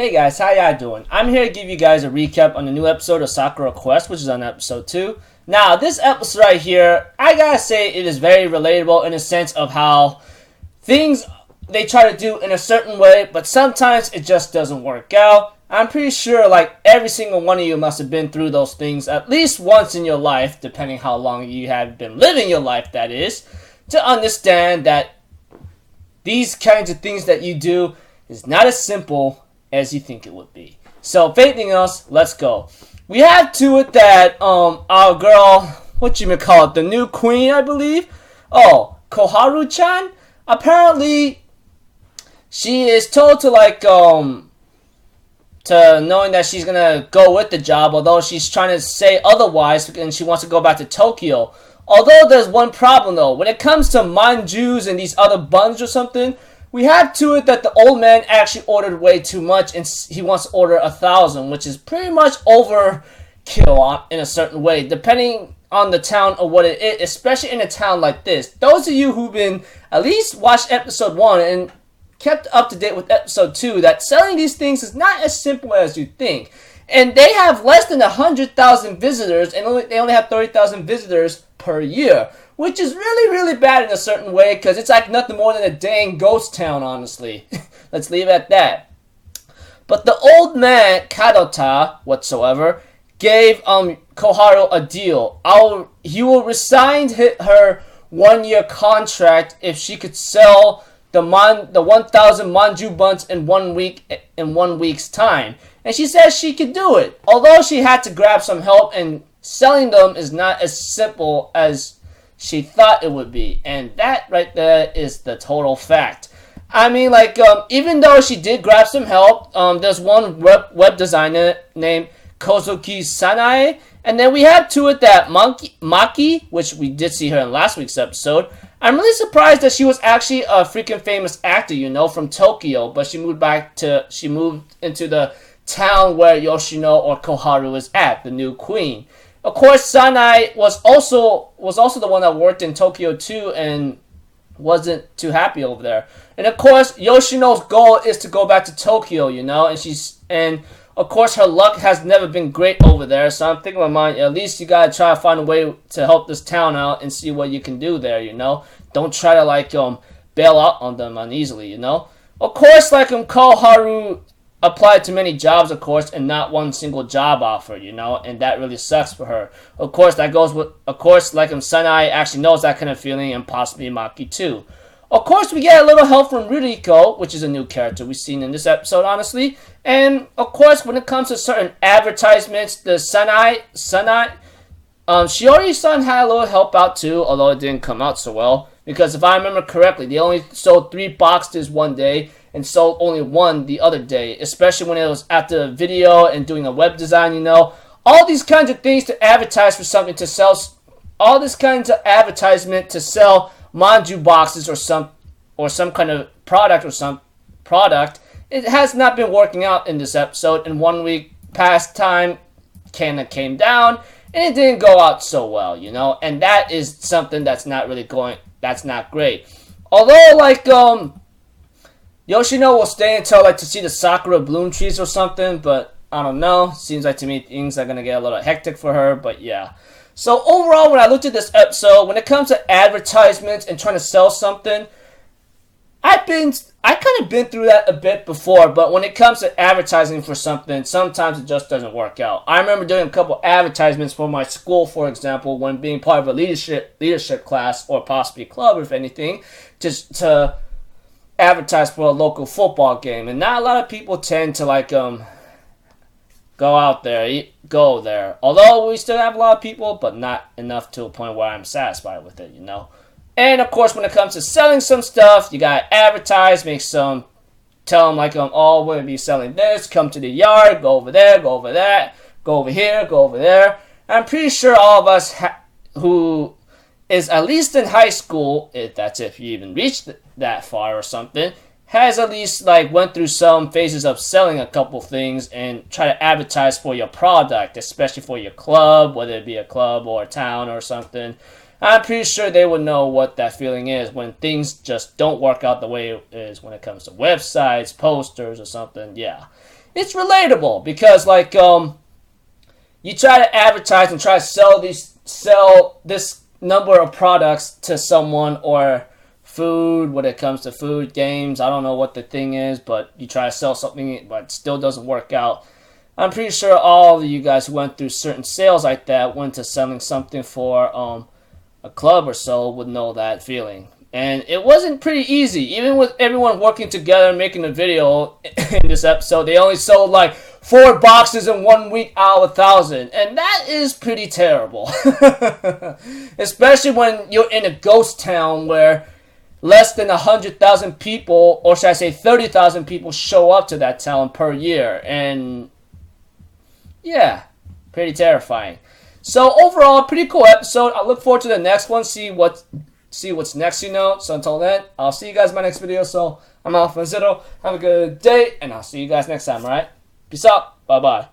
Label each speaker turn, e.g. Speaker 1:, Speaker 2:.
Speaker 1: Hey guys, how y'all doing? I'm here to give you guys a recap on the new episode of Sakura Quest, which is on episode 2. Now, this episode right here, I gotta say it is very relatable in the sense of how things they try to do in a certain way, but sometimes it just doesn't work out. I'm pretty sure like every single one of you must have been through those things at least once in your life, depending how long you have been living your life, that is, to understand that these kinds of things that you do is not as simple as you think it would be. So, if anything else, let's go. We have to it that our girl, what you may call it, the new queen, I believe. Oh, Koharu-chan. Apparently, she is told to to knowing that she's gonna go with the job, although she's trying to say otherwise, and she wants to go back to Tokyo. Although there's one problem though, when it comes to manjus and these other buns or something, we have to it that the old man actually ordered way too much, and he wants to order 1,000, which is pretty much overkill in a certain way, depending on the town or what it is, especially in a town like this. Those of you who've been at least watched episode 1 and kept up to date with episode 2, that selling these things is not as simple as you think. And they have less than 100,000 visitors, and they only have 30,000 visitors per year, which is really, really bad in a certain way, because it's like nothing more than a dang ghost town, honestly. Let's leave it at that. But the old man, Kadota, whatsoever, gave Koharu a deal. He will resign her 1-year contract if she could sell the 1,000 manju buns in 1 week's time. And she says she could do it, although she had to grab some help, and selling them is not as simple as she thought it would be. And that right there is the total fact. I mean, even though she did grab some help, there's one web designer named Kozuki Sanae, and then we have to it that Maki, which we did see her in last week's episode. I'm really surprised that she was actually a freaking famous actor, from Tokyo, but she moved into the town where Yoshino or Koharu is at, the new queen. Of course, Sanae was also the one that worked in Tokyo too, and wasn't too happy over there. And of course, Yoshino's goal is to go back to Tokyo, and of course her luck has never been great over there. So I'm thinking in my mind, at least you gotta try to find a way to help this town out and see what you can do there. Don't try to bail out on them uneasily. Of course, Koharu applied to many jobs, of course, and not one single job offer, and that really sucks for her. Of course, Sanae actually knows that kind of feeling, and possibly Maki too. Of course, we get a little help from Ruriko, which is a new character we've seen in this episode, honestly. And, of course, when it comes to certain advertisements, the Sanae, Shiori-san had a little help out too, although it didn't come out so well. Because if I remember correctly, they only sold 3 boxes one day, and sold only 1 the other day, especially when it was after video and doing a web design, All these kinds of things to advertise for something to sell, all this kinds of advertisement to sell manju boxes or some kind of product it has not been working out in this episode. In 1 week past time, kinda came down, and it didn't go out so well, and that is something that's not great. Although, Yoshino will stay until, to see the sakura bloom trees or something, but I don't know. Seems like to me things are gonna get a little hectic for her, but yeah. So overall, when I looked at this episode, when it comes to advertisements and trying to sell something, I kind of been through that a bit before, but when it comes to advertising for something, sometimes it just doesn't work out. I remember doing a couple advertisements for my school, for example, when being part of a leadership class or possibly club, if anything, just to advertise for a local football game, and not a lot of people tend to go there. Although we still have a lot of people, but not enough to a point where I'm satisfied with it, And of course, when it comes to selling some stuff, you gotta advertise, tell them we're gonna be selling this. Come to the yard, go over there, go over that, go over here, go over there. I'm pretty sure all of us who is at least in high school, if you even reached that far or something, has at least went through some phases of selling a couple things and try to advertise for your product, especially for your club, whether it be a club or a town or something. I'm pretty sure they would know what that feeling is when things just don't work out the way it is when it comes to websites, posters, or something. Yeah. it's relatable because like you try to advertise and try to sell this number of products to someone, or food when it comes to food, games. I don't know what the thing is, but you try to sell something but it still doesn't work out. I'm pretty sure all of you guys who went through certain sales like that, went to selling something for a club or so, would know that feeling. And it wasn't pretty easy. Even with everyone working together making a video in this episode, they only sold like 4 boxes in 1 week out of 1,000. And that is pretty terrible. Especially when you're in a ghost town where less than 100,000 people, or should I say 30,000 people, show up to that town per year. And yeah, pretty terrifying. So overall, pretty cool episode. I look forward to the next one, see what's next, you know. So until then, I'll see you guys in my next video. So I'm Alpha Zero. Have a good day, and I'll see you guys next time, alright? Peace out. Bye-bye.